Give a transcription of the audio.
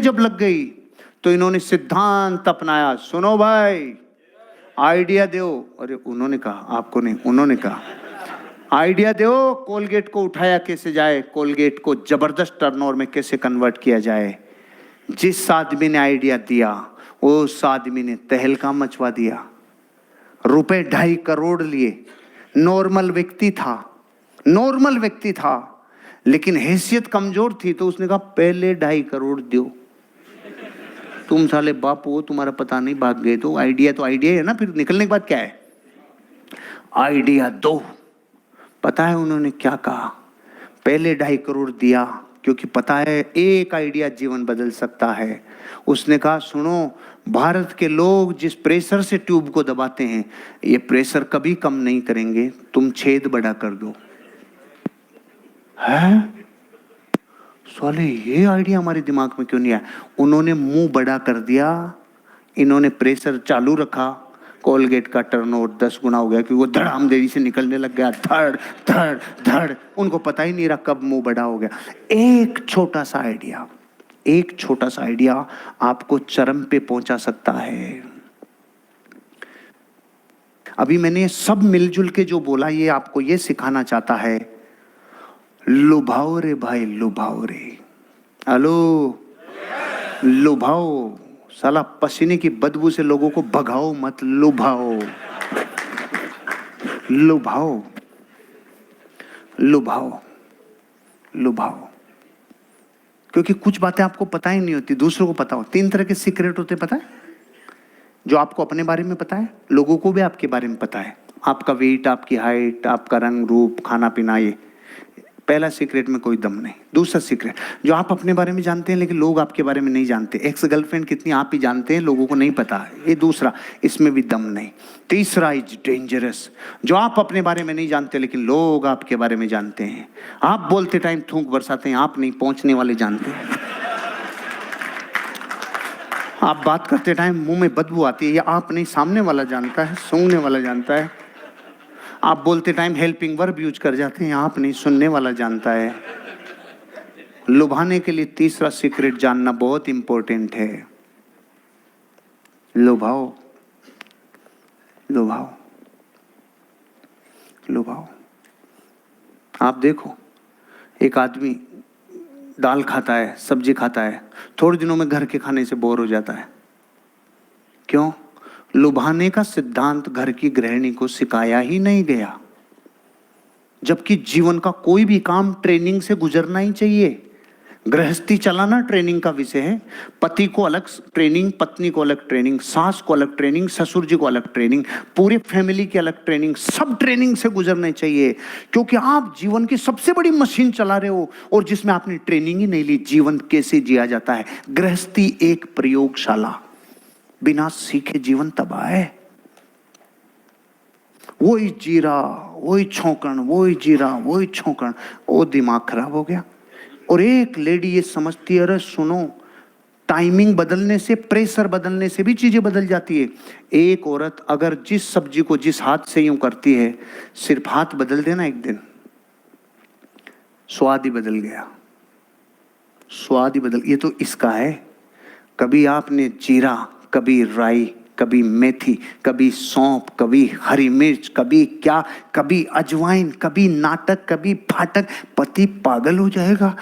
जब लग गई तो इन्होंने सिद्धांत अपनाया, सुनो भाई आइडिया दो। अरे उन्होंने कहा, आपको नहीं, उन्होंने कहा आइडिया दो, कोलगेट को उठाया कैसे जाए, कोलगेट को जबरदस्त टर्नओवर में कैसे कन्वर्ट किया जाए। जिस आदमी ने आइडिया दिया उस आदमी ने तहलका मचवा दिया, रुपए 2.5 करोड़ लिए। नॉर्मल व्यक्ति था, नॉर्मल व्यक्ति था, लेकिन हैसियत कमजोर थी, तो उसने कहा पहले 2.5 करोड़ दो। तुम साले बाप हो, तुम्हारा पता नहीं, भाग गए। तो आइडिया है ना, फिर निकलने के बाद क्या है, आइडिया दो। पता है उन्होंने क्या कहा, पहले 2.5 करोड़ दिया क्योंकि पता है एक आइडिया जीवन बदल सकता है। उसने कहा सुनो, भारत के लोग जिस प्रेशर से ट्यूब को दबाते हैं, ये प्रेशर कभी कम नहीं करेंगे, तुम छेद बड़ा कर दो। है साले, ये आइडिया हमारे दिमाग में क्यों नहीं आया। उन्होंने मुंह बड़ा कर दिया, इन्होंने प्रेशर चालू रखा, कोलगेट का टर्नओवर 10 गुना हो गया, क्योंकि वो धड़ाम देवी से निकलने लग गया, धड़ धड़ धड़। उनको पता ही नहीं रहा कब मुंह बड़ा हो गया। एक छोटा सा आइडिया, एक छोटा सा आइडिया आपको चरम पे पहुंचा सकता है। अभी मैंने सब मिलजुल के जो बोला, ये आपको ये सिखाना चाहता है, लुभाओ रे भाई, लुभाओ रे। हेलो, लुभाओ। साला पसीने की बदबू से लोगों को भगाओ मत, लुभाओ, लुभाओ, लुभाओ, लुभाओ। क्योंकि कुछ बातें आपको पता ही नहीं होती, दूसरों को पता हो। 3 तरह के सीक्रेट होते, पता है? जो आपको अपने बारे में पता है, लोगों को भी आपके बारे में पता है। आपका वेट, आपकी हाइट, आपका रंग रूप, खाना पीना, ये पहला सीक्रेट में कोई दम नहीं। दूसरा सीक्रेट जो आप अपने बारे में जानते हैं लेकिन लोग आपके बारे में नहीं जानते, एक्स गर्लफ्रेंड कितनी आप ही जानते हैं, लोगों को नहीं पता, ये दूसरा, इसमें भी दम नहीं। तीसरा इज डेंजरस, जो आप अपने बारे में नहीं जानते लेकिन लोग आपके बारे में जानते हैं। आप बोलते टाइम थूक बरसाते हैं, आप नहीं, पहुंचने वाले जानते हैं। आप बात करते टाइम मुंह में बदबू आती है, ये आप नहीं, सामने वाला जानता है, सूंघने वाला जानता है। आप बोलते टाइम हेल्पिंग वर्ब यूज कर जाते हैं, आप नहीं, सुनने वाला जानता है। लुभाने के लिए तीसरा सीक्रेट जानना बहुत इंपॉर्टेंट है। लुभाओ, लुभाओ, लुभाओ। आप देखो, एक आदमी दाल खाता है, सब्जी खाता है, थोड़े दिनों में घर के खाने से बोर हो जाता है। क्यों? लुभाने का सिद्धांत घर की गृहिणी को सिखाया ही नहीं गया। जबकि जीवन का कोई भी काम ट्रेनिंग से गुजरना ही चाहिए। गृहस्थी चलाना ट्रेनिंग का विषय है। पति को अलग ट्रेनिंग, पत्नी को अलग ट्रेनिंग, सास को अलग ट्रेनिंग, ससुर जी को अलग ट्रेनिंग, पूरे फैमिली की अलग ट्रेनिंग, सब ट्रेनिंग से गुजरने चाहिए। क्योंकि आप जीवन की सबसे बड़ी मशीन चला रहे हो और जिसमें आपने ट्रेनिंग ही नहीं ली, जीवन कैसे जिया जाता है। गृहस्थी एक प्रयोगशाला, बिना सीखे जीवन तबाह है। वही जीरा, वही छौंकण, वही जीरा, वही छौंकण, वो दिमाग खराब हो गया। और एक लेडी ये समझती है, अरे सुनो, टाइमिंग बदलने से, प्रेशर बदलने से भी चीजें बदल जाती है। एक औरत अगर जिस सब्जी को जिस हाथ से यूं करती है, सिर्फ हाथ बदल देना, एक दिन स्वाद ही बदल गया, स्वाद ही बदल। ये तो इसका है, कभी आपने जीरा, कभी राई, कभी मेथी, कभी सौंफ, कभी हरी मिर्च, कभी क्या, कभी अजवाइन, कभी नाटक, कभी फाटक। पति पागल हो जाएगा।